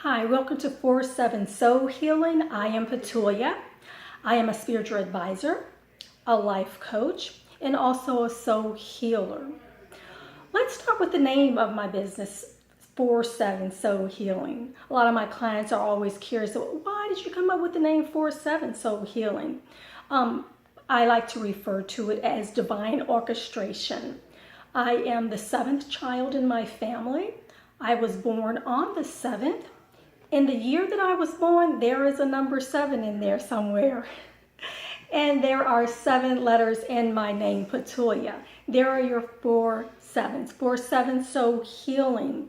Hi, welcome to 4-7 Soul Healing. I am Petulia. I am a spiritual advisor, a life coach, and also a soul healer. Let's start with the name of my business, 4-7 Soul Healing. A lot of my clients are always curious, why did you come up with the name 4-7 Soul Healing? I like to refer to it as divine orchestration. I am the seventh child in my family. I was born on the 7th. In the year that I was born, there is a number 7 in there somewhere. And there are 7 letters in my name, Petulia. There are your 4 sevens. 4-7 Soul Healing.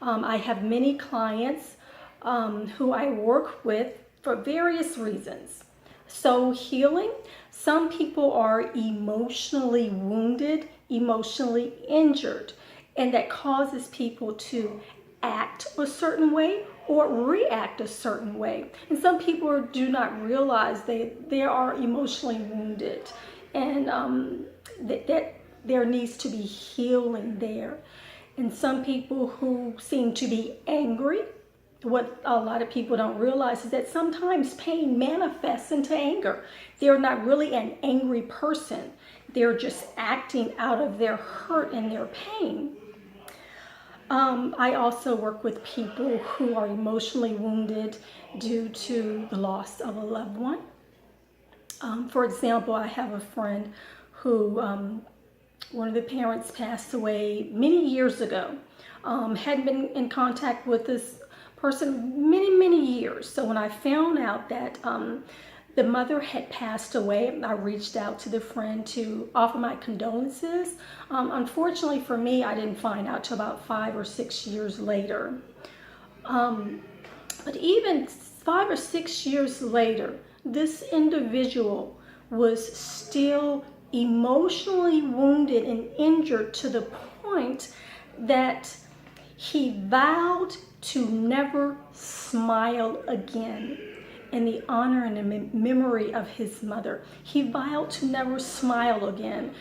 I have many clients who I work with for various reasons. Soul healing. Some people are emotionally wounded, emotionally injured, and that causes people to act a certain way or react a certain way. And some people do not realize they are emotionally wounded, and that there needs to be healing there. And some people who seem to be angry, what a lot of people don't realize is that sometimes pain manifests into anger. They're not really an angry person. They're just acting out of their hurt and their pain. I also work with people who are emotionally wounded due to the loss of a loved one. For example, I have a friend who one of the parents passed away many years ago. Hadn't been in contact with this person many years. So when I found out that the mother had passed away, I reached out to the friend to offer my condolences. Unfortunately for me, I didn't find out till about 5 or 6 years later. But even 5 or 6 years later, this individual was still emotionally wounded and injured to the point that he vowed to never smile again in the honor and the memory of his mother. He vowed to never smile again,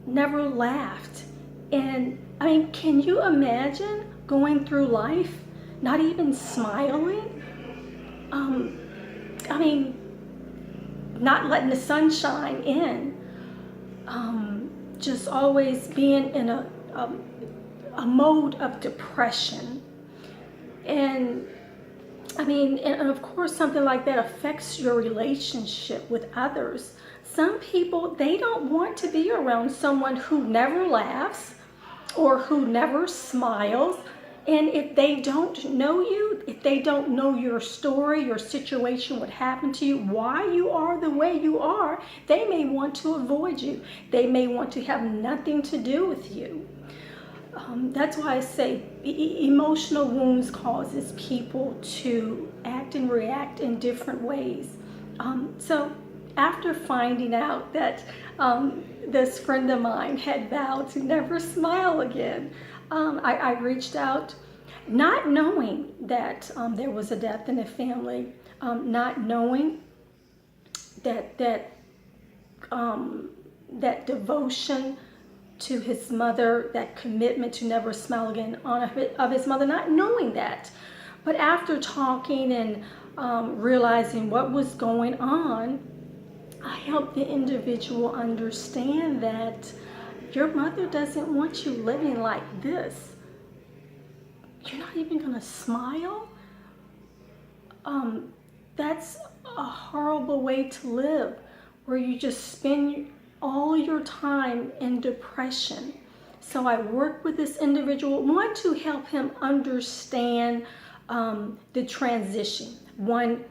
never laughed. And I mean, can you imagine going through life not even smiling? I mean, not letting the sunshine in, just always being in a mode of depression. And I mean, and of course, something like that affects your relationship with others. Some people, they don't want to be around someone who never laughs or who never smiles. And if they don't know you, if they don't know your story, your situation, what happened to you, why you are the way you are, they may want to avoid you. They may want to have nothing to do with you. That's why I say emotional wounds causes people to act and react in different ways. So after finding out that this friend of mine had vowed to never smile again, I reached out, not knowing that there was a death in the family, not knowing that devotion to his mother, that commitment to never smile again of his mother, not knowing that. But after talking and realizing what was going on, I helped the individual understand that your mother doesn't want you living like this. You're not even gonna smile? That's a horrible way to live, where you just spend all your time in depression. So I work with this individual, want to help him understand the transition. One,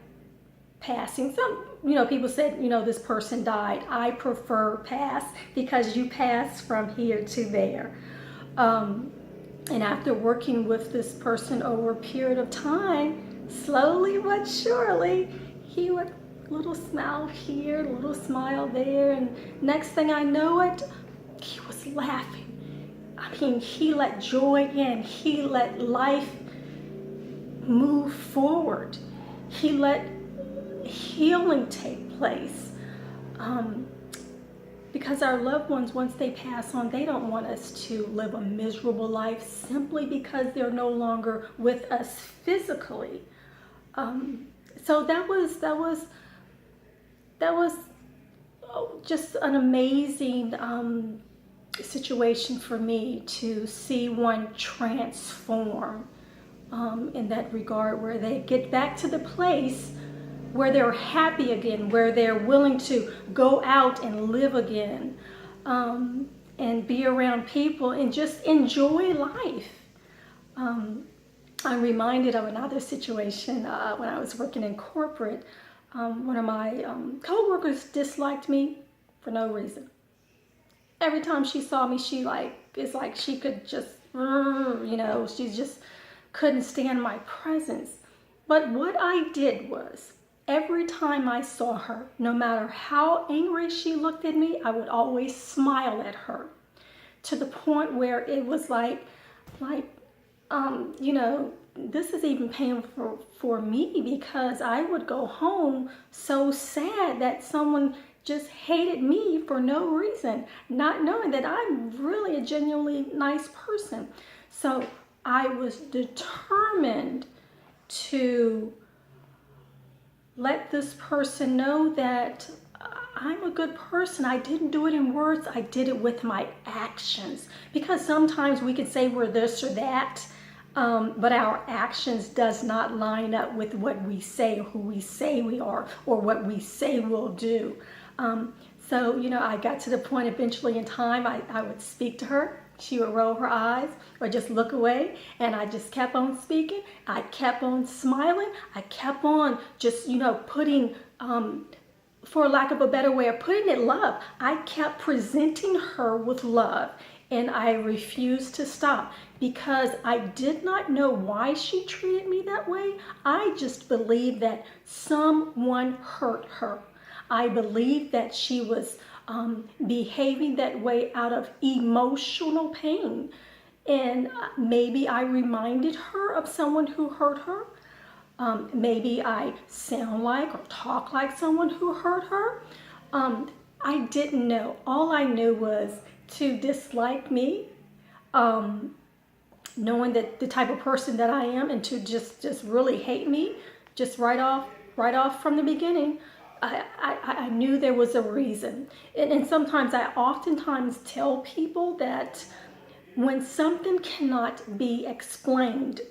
passing. Some, people said, this person died. I prefer pass because you pass from here to there. And after working with this person over a period of time, slowly but surely, he would little smile here, little smile there, and next thing I know it, he was laughing. I mean, he let joy in. He let life move forward. He let healing take place. Because our loved ones, once they pass on, they don't want us to live a miserable life simply because they're no longer with us physically. So that was just an amazing situation for me to see one transform in that regard, where they get back to the place where they're happy again, where they're willing to go out and live again, and be around people and just enjoy life. I'm reminded of another situation when I was working in corporate. One of my co-workers disliked me for no reason. Every time she saw me, it's like she could just, she just couldn't stand my presence. But what I did was, every time I saw her, no matter how angry she looked at me, I would always smile at her, to the point where it was this is even painful for me, because I would go home so sad that someone just hated me for no reason, not knowing that I'm really a genuinely nice person. So I was determined to let this person know that I'm a good person. I didn't do it in words, I did it with my actions. Because sometimes we can say we're this or that, but our actions does not line up with what we say, or who we say we are, or what we say we'll do. So, I got to the point eventually in time, I would speak to her. She would roll her eyes or just look away, and I just kept on speaking. I kept on smiling. I kept on just, putting, for lack of a better way of putting it, love. I kept presenting her with love, and I refused to stop, because I did not know why she treated me that way. I just believed that someone hurt her. I believed that she was behaving that way out of emotional pain. And maybe I reminded her of someone who hurt her. Maybe I sound like or talk like someone who hurt her. I didn't know. All I knew was to dislike me, knowing that the type of person that I am, and to just really hate me, just right off from the beginning. I knew there was a reason. And sometimes I oftentimes tell people that when something cannot be explained,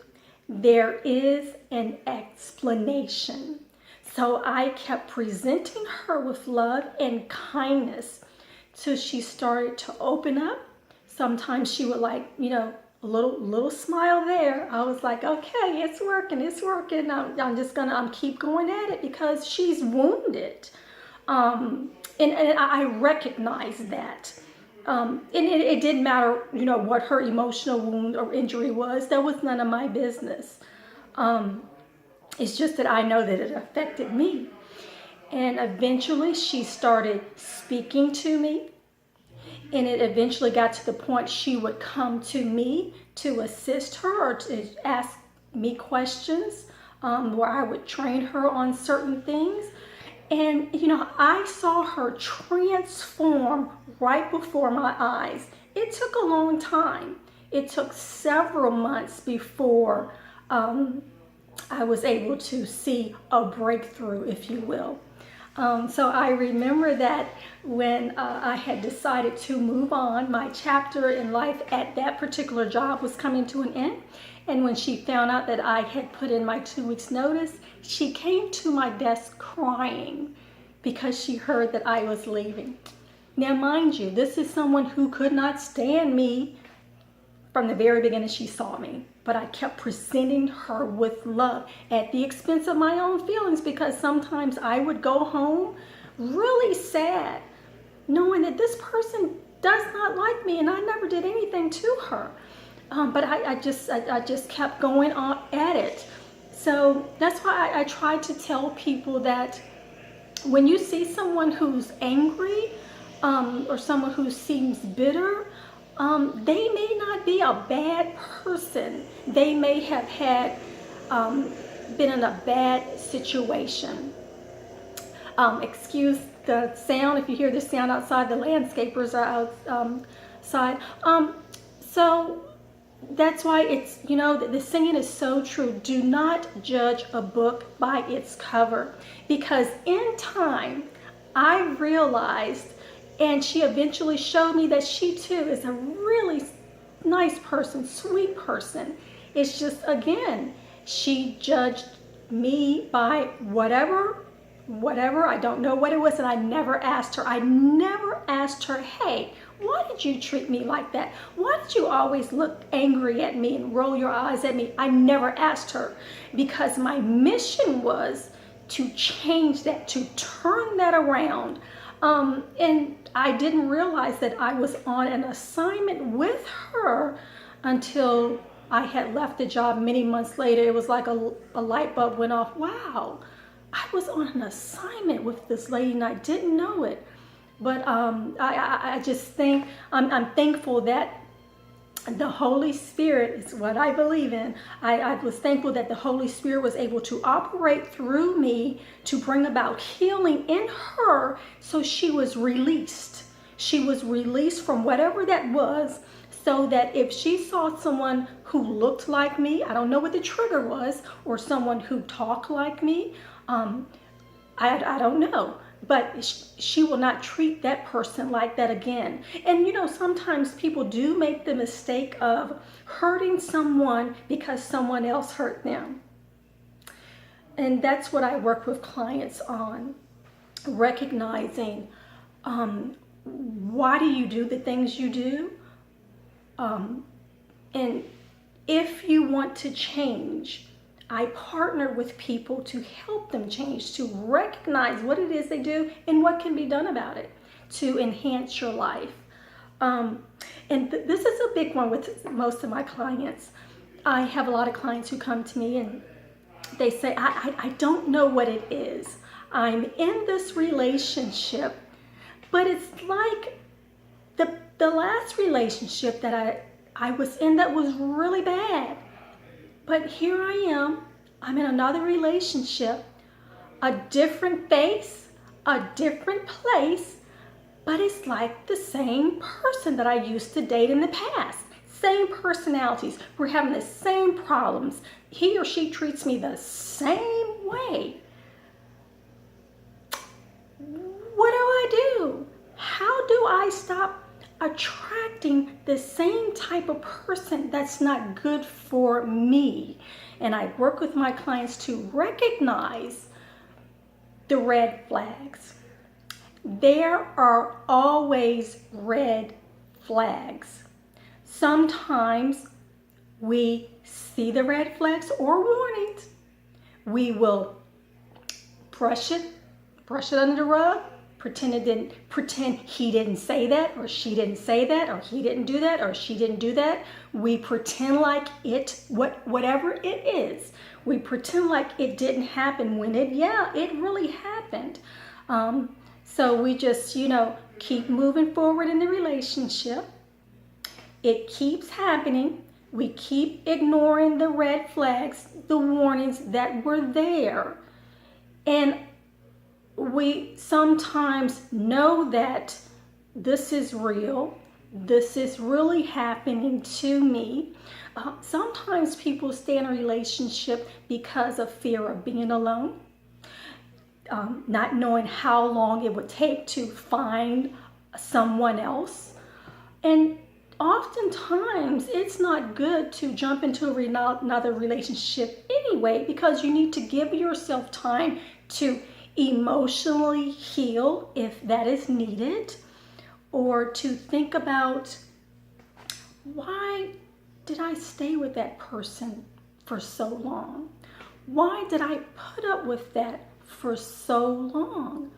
there is an explanation. So I kept presenting her with love and kindness till she started to open up. Sometimes she would a little smile there. I was like, okay, it's working. I'm keep going at it, because she's wounded. And I recognize that. And it didn't matter, what her emotional wound or injury was. That was none of my business. It's just that I know that it affected me. And eventually she started speaking to me. And it eventually got to the point she would come to me to assist her, or to ask me questions, where I would train her on certain things. And, I saw her transform right before my eyes. It took a long time. It took several months before I was able to see a breakthrough, if you will. So I remember that when I had decided to move on, my chapter in life at that particular job was coming to an end. And when she found out that I had put in my 2 weeks notice, she came to my desk crying because she heard that I was leaving. Now, mind you, this is someone who could not stand me from the very beginning she saw me. But I kept presenting her with love at the expense of my own feelings, because sometimes I would go home really sad, knowing that this person does not like me and I never did anything to her. But I just kept going on at it. So that's why I try to tell people that when you see someone who's angry, or someone who seems bitter, they may not be a bad person. They may have had been in a bad situation. Excuse the sound if you hear the sound outside. The landscapers are outside. So that's why it's, the saying is so true. Do not judge a book by its cover. Because in time, I realized, and she eventually showed me that she too is a really nice person, sweet person. It's just, again, she judged me by whatever, I don't know what it was, and I never asked her, hey, why did you treat me like that? Why did you always look angry at me and roll your eyes at me? I never asked her, because my mission was to change that, to turn that around. And I didn't realize that I was on an assignment with her until I had left the job many months later. It was like a light bulb went off. Wow, I was on an assignment with this lady and I didn't know it. But I just think, I'm thankful that the Holy Spirit is what I believe in. I was thankful that the Holy Spirit was able to operate through me to bring about healing in her, so she was released. She was released from whatever that was, so that if she saw someone who looked like me, I don't know what the trigger was, or someone who talked like me, I don't know. But she will not treat that person like that again. And sometimes people do make the mistake of hurting someone because someone else hurt them. And that's what I work with clients on, recognizing why do you do the things you do? And if you want to change, I partner with people to help them change, to recognize what it is they do and what can be done about it to enhance your life. This is a big one with most of my clients. I have a lot of clients who come to me and they say, I don't know what it is. I'm in this relationship, but it's like the last relationship that I was in that was really bad. But here I am, I'm in another relationship, a different face, a different place, but it's like the same person that I used to date in the past. Same personalities. We're having the same problems. He or she treats me the same way. What do I do? How do I stop attracting the same type of person that's not good for me? And I work with my clients to recognize the red flags. There are always red flags. Sometimes we see the red flags or warnings. We will brush it under the rug, pretend he didn't say that, or she didn't say that, or he didn't do that, or she didn't do that. We pretend like whatever it is, we pretend like it didn't happen when it really happened. So we just, keep moving forward in the relationship. It keeps happening. We keep ignoring the red flags, the warnings that were there. And we sometimes know that this is real. This is really happening to me. Sometimes people stay in a relationship because of fear of being alone, not knowing how long it would take to find someone else. And oftentimes it's not good to jump into another relationship anyway, because you need to give yourself time to emotionally heal if that is needed, or to think about, why did I stay with that person for so long? Why did I put up with that for so long?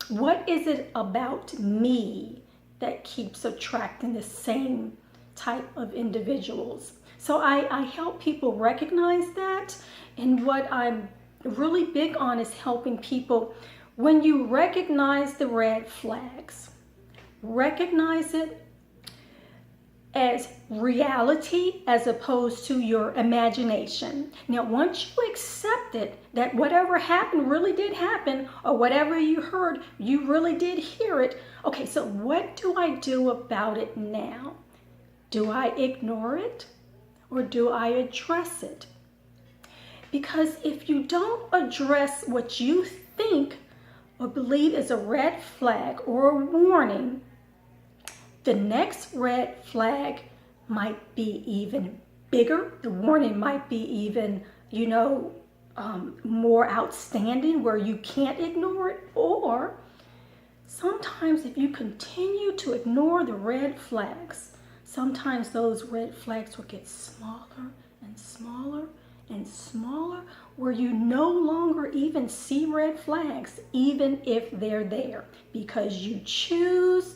What is it about me that keeps attracting the same type of individuals? So I help people recognize that, and what I'm really big on is helping people, when you recognize the red flags, recognize it, as reality as opposed to your imagination. Now, once you accept it, that whatever happened really did happen, or whatever you heard, you really did hear it. Okay, so what do I do about it now? Do I ignore it or do I address it? Because if you don't address what you think or believe is a red flag or a warning, the next red flag might be even bigger. The warning might be even, more outstanding where you can't ignore it. Or sometimes if you continue to ignore the red flags, sometimes those red flags will get smaller and smaller and smaller, where you no longer even see red flags, even if they're there, because you choose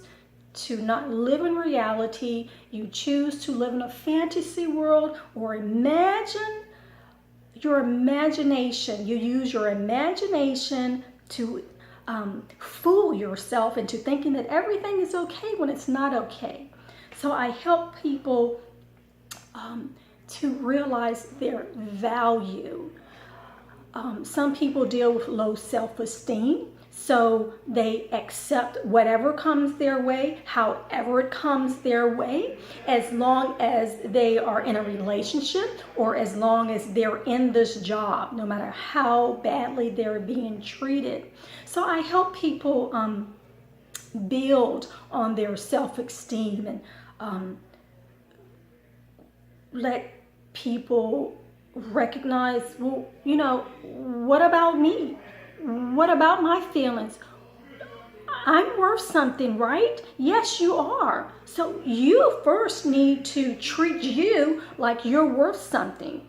to not live in reality. You choose to live in a fantasy world, or imagine your imagination. You use your imagination to fool yourself into thinking that everything is okay when it's not okay. So I help people to realize their value. Some people deal with low self-esteem, so they accept whatever comes their way, however it comes their way, as long as they are in a relationship or as long as they're in this job, no matter how badly they're being treated. So I help people build on their self-esteem and let people recognize, well, what about me? What about my feelings? I'm worth something, right? Yes, you are. So you first need to treat you like you're worth something.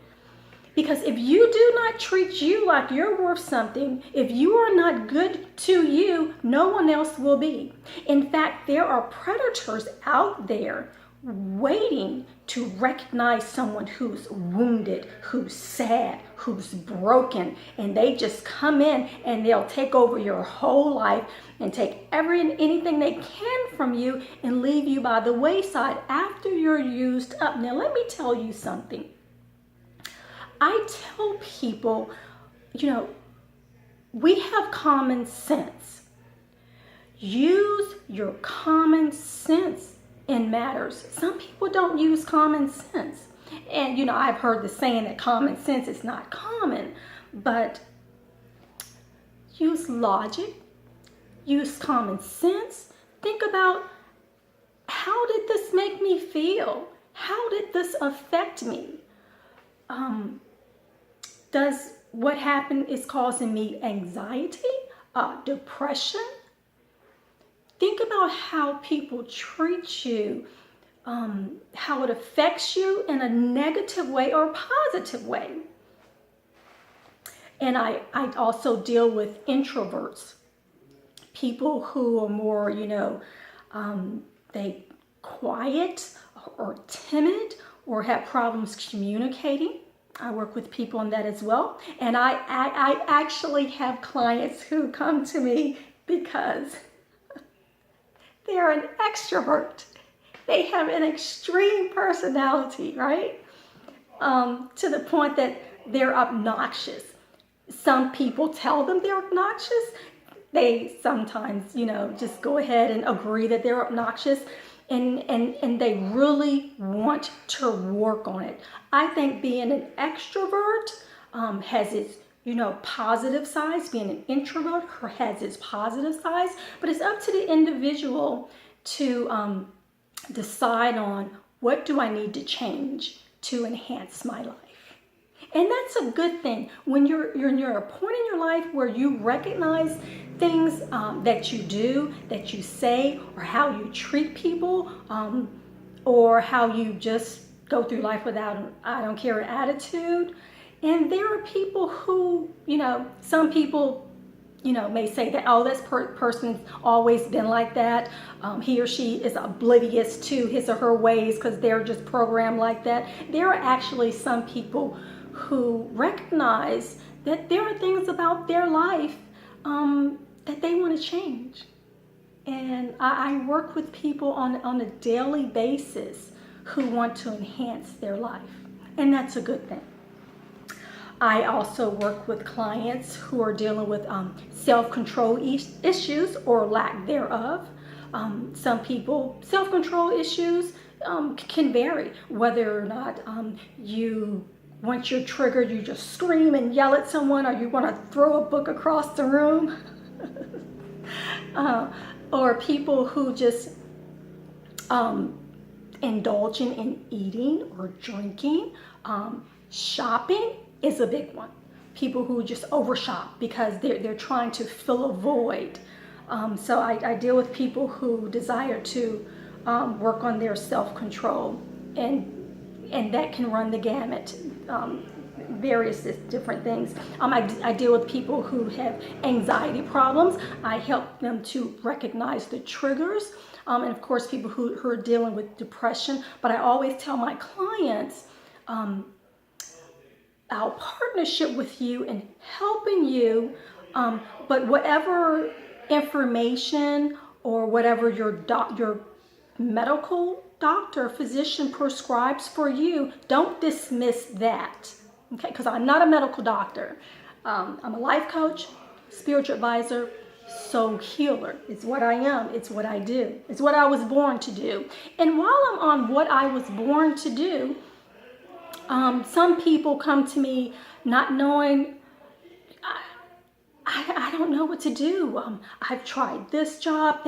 Because if you do not treat you like you're worth something, if you are not good to you, no one else will be. In fact, there are predators out there waiting to recognize someone who's wounded, who's sad, who's broken, and they just come in and they'll take over your whole life and take anything they can from you and leave you by the wayside after you're used up. Now, let me tell you something. I tell people, we have common sense. Use your common sense in matters. Some people don't use common sense. And, I've heard the saying that common sense is not common, but use logic, use common sense. Think about, how did this make me feel? How did this affect me? Does what happened is causing me anxiety, depression? Think about how people treat you, how it affects you in a negative way or a positive way. And I also deal with introverts, people who are more, they quiet or timid or have problems communicating. I work with people on that as well. And I actually have clients who come to me because they're an extrovert. They have an extreme personality, right? To the point that they're obnoxious. Some people tell them they're obnoxious. They sometimes, just go ahead and agree that they're obnoxious. And they really want to work on it. I think being an extrovert has its, positive sides. Being an introvert has its positive sides, but it's up to the individual to decide on, what do I need to change to enhance my life? And that's a good thing. When you're a point in your life where you recognize things that you do, that you say, or how you treat people, or how you just go through life without an I don't care attitude. And there are people who, some people, may say that, oh, this person's always been like that. He or she is oblivious to his or her ways because they're just programmed like that. There are actually some people who recognize that there are things about their life that they want to change. And I work with people on a daily basis who want to enhance their life, and that's a good thing. I also work with clients who are dealing with self-control issues or lack thereof. Some people, self-control issues can vary, whether or not once you're triggered, you just scream and yell at someone, or you want to throw a book across the room. Or people who just indulging in eating or drinking. Shopping is a big one. People who just overshop because they're trying to fill a void. So I deal with people who desire to work on their self-control, and that can run the gamut, various different things. I deal with people who have anxiety problems. I help them to recognize the triggers, and of course people who are dealing with depression. But I always tell my clients, our partnership with you and helping you, but whatever information or whatever your medical doctor, physician prescribes for you, don't dismiss that, okay? Because I'm not a medical doctor. I'm a life coach, spiritual advisor, soul healer. It's what I am. It's what I do. It's what I was born to do. And while I'm on what I was born to do, some people come to me not knowing, I don't know what to do. I've tried this job,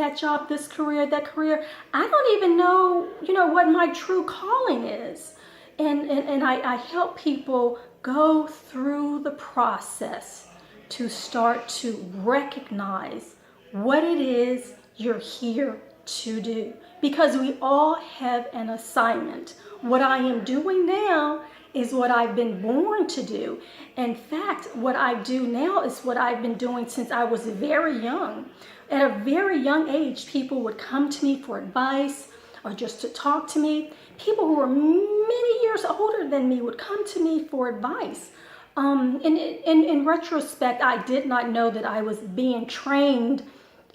this career, that career. I don't even know, what my true calling is. And I help people go through the process to start to recognize what it is you're here to do. Because we all have an assignment. What I am doing now is what I've been born to do. In fact, what I do now is what I've been doing since I was very young. At a very young age, people would come to me for advice or just to talk to me. People who were many years older than me would come to me for advice. In retrospect, I did not know that I was being trained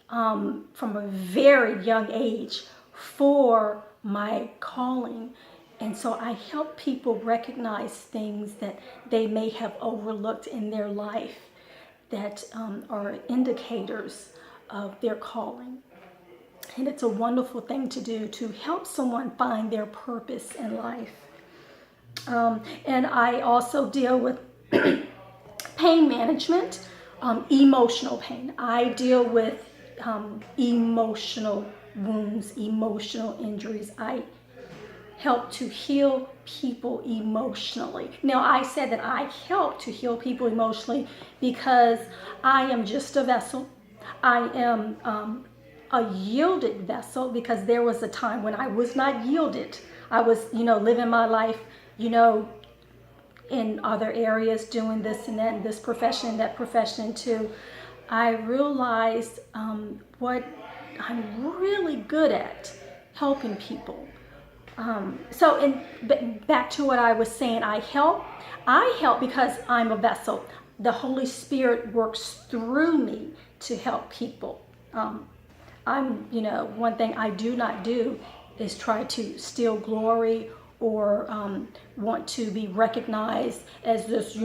from a very young age for my calling. And so I help people recognize things that they may have overlooked in their life that are indicators of their calling. And it's a wonderful thing to do, to help someone find their purpose in life. And I also deal with pain management, emotional pain. I deal with emotional wounds, emotional injuries. I help to heal people emotionally. Now, I said that I help to heal people emotionally because I am just a vessel. I am a yielded vessel, because there was a time when I was not yielded. I was, living my life, in other areas, doing this and that, and this profession and that profession too. I realized what I'm really good at, helping people. Back to what I was saying, I help because I'm a vessel. The Holy Spirit works through me to help people. One thing I do not do is try to steal glory or want to be recognized as this,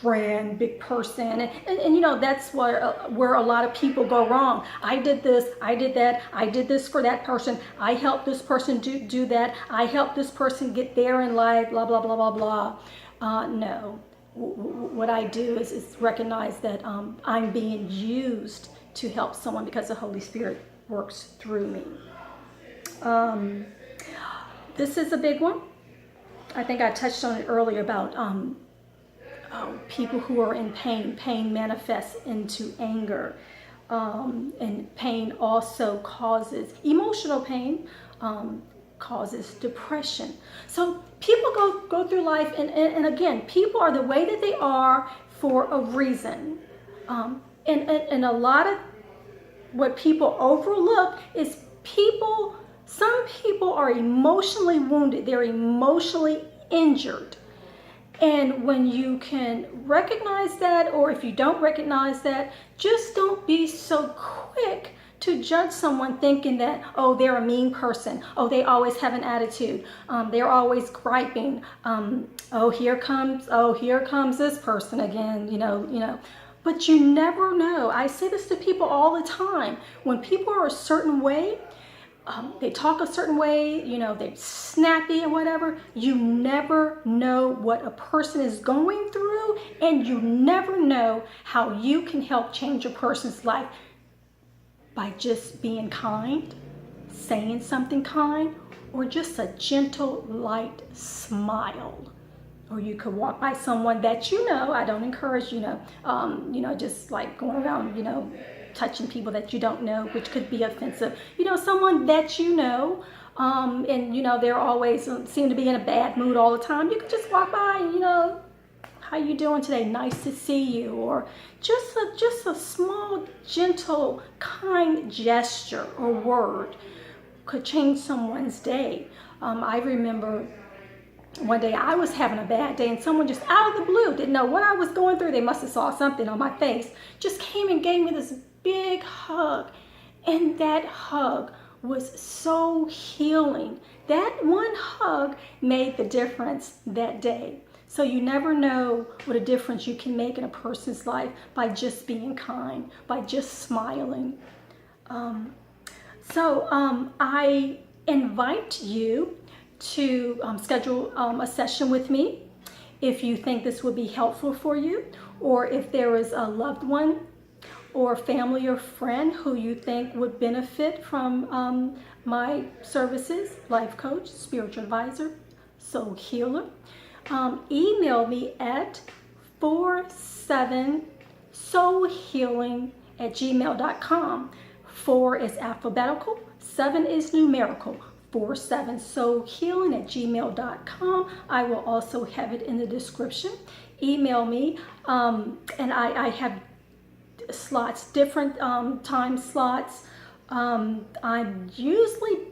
grand big person, and that's where a lot of people go wrong. I did this, I did that, I did this for that person, I helped this person do that, I helped this person get there in life, blah blah blah blah blah. No, what I do is recognize that I'm being used to help someone because the Holy Spirit works through me. This is a big one. I think I touched on it earlier about people who are in pain. Pain manifests into anger, and pain also causes emotional pain, causes depression. So people go through life, and again, people are the way that they are for a reason. And a lot of what people overlook is some people are emotionally wounded. They're emotionally injured. And when you can recognize that, or if you don't recognize that, just don't be so quick to judge someone thinking that, oh, they're a mean person. Oh, they always have an attitude. They're always griping. Oh, here comes this person again, But you never know. I say this to people all the time. When people are a certain way, they talk a certain way, they're snappy and whatever. You never know what a person is going through, and you never know how you can help change a person's life by just being kind, saying something kind, or just a gentle, light smile. Or you could walk by someone that I don't encourage, just like going around, touching people that you don't know, which could be offensive. Someone that and they're always seem to be in a bad mood all the time. You could just walk by and, how you doing today? Nice to see you. Or just a small, gentle, kind gesture or word could change someone's day. I remember one day I was having a bad day and someone just out of the blue, didn't know what I was going through. They must have saw something on my face. Just came and gave me this big hug. And that hug was so healing. That one hug made the difference that day. So you never know what a difference you can make in a person's life by just being kind, by just smiling. I invite you to schedule a session with me if you think this would be helpful for you, or if there is a loved one or family or friend who you think would benefit from my services, life coach, spiritual advisor, soul healer. Email me at 47soulhealing@gmail.com. 4 is alphabetical, 7 is numerical. 47soulhealing@gmail.com. I will also have it in the description. Email me, and I have slots, different time slots. I'm usually,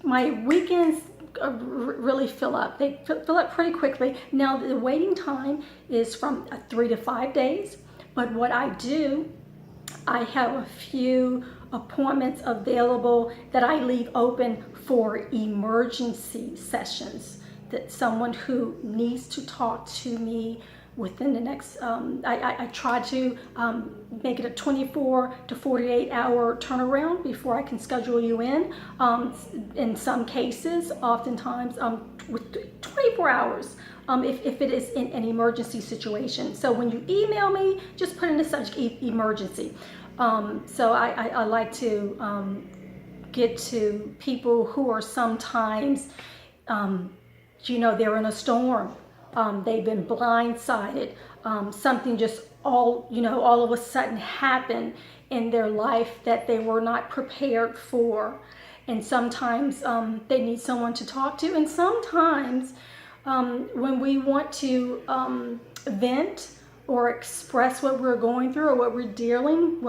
my weekends really fill up. They fill up pretty quickly. Now the waiting time is from 3 to 5 days, but what I do, I have a few appointments available that I leave open for emergency sessions, that someone who needs to talk to me within the next, I try to make it a 24 to 48 hour turnaround before I can schedule you in. In some cases, oftentimes with 24 hours if it is in an emergency situation. So when you email me, just put in the subject emergency. So I like to get to people who are sometimes, they're in a storm. They've been blindsided. Something just all of a sudden happened in their life that they were not prepared for. And sometimes they need someone to talk to. And sometimes when we want to vent or express what we're going through or what we're dealing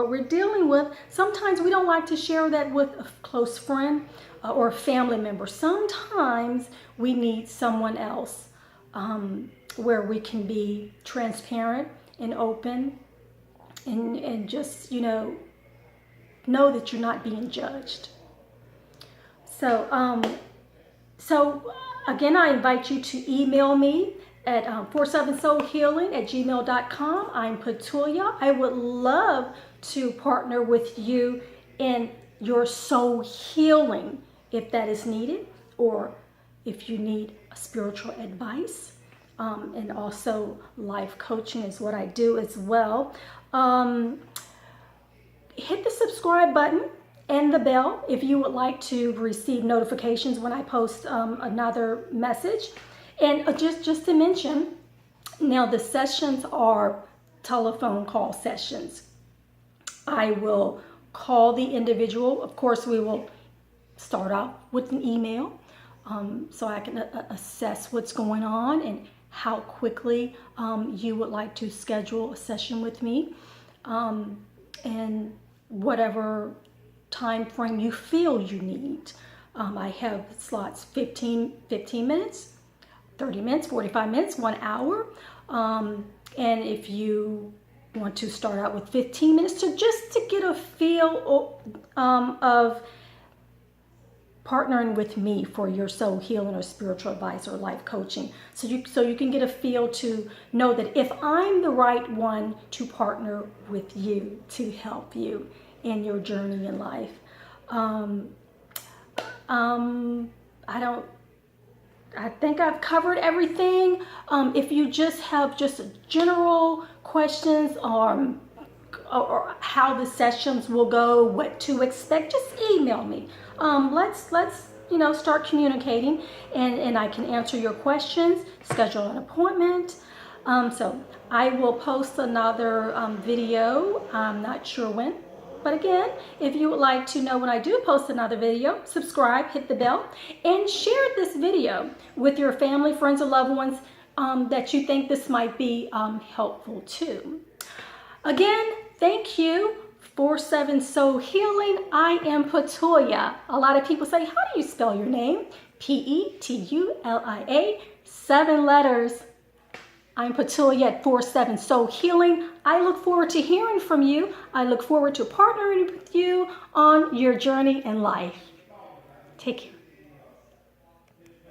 with, sometimes we don't like to share that with a close friend or a family member. Sometimes we need someone else where we can be transparent and open and just, know that you're not being judged. So again, I invite you to email me at 47soulhealing@gmail.com. I'm Petulia. I would love to partner with you in your soul healing if that is needed, or if you need spiritual advice. And also life coaching is what I do as well. Hit the subscribe button and the bell if you would like to receive notifications when I post another message. And just to mention, now the sessions are telephone call sessions. I will call the individual. Of course, we will start off with an email so I can assess what's going on and how quickly you would like to schedule a session with me, and whatever time frame you feel you need. I have slots 15 minutes, 30 minutes, 45 minutes, 1 hour. And if you want to start out with 15 minutes just to get a feel of partnering with me for your soul healing or spiritual advice or life coaching. So you can get a feel to know that if I'm the right one to partner with you to help you in your journey in life. I think I've covered everything. If you just have just general questions or how the sessions will go, what to expect, just email me. Let's start communicating, and I can answer your questions, schedule an appointment. So I will post another video. I'm not sure when. But again, if you would like to know when I do post another video, subscribe, hit the bell, and share this video with your family, friends, or loved ones that you think this might be helpful to. Again, thank you. 47 Soul Healing. I am Petulia. A lot of people say, how do you spell your name? Petulia, 7 letters. I'm Petulia at 47 Soul Healing. I look forward to hearing from you. I look forward to partnering with you on your journey in life. Take care.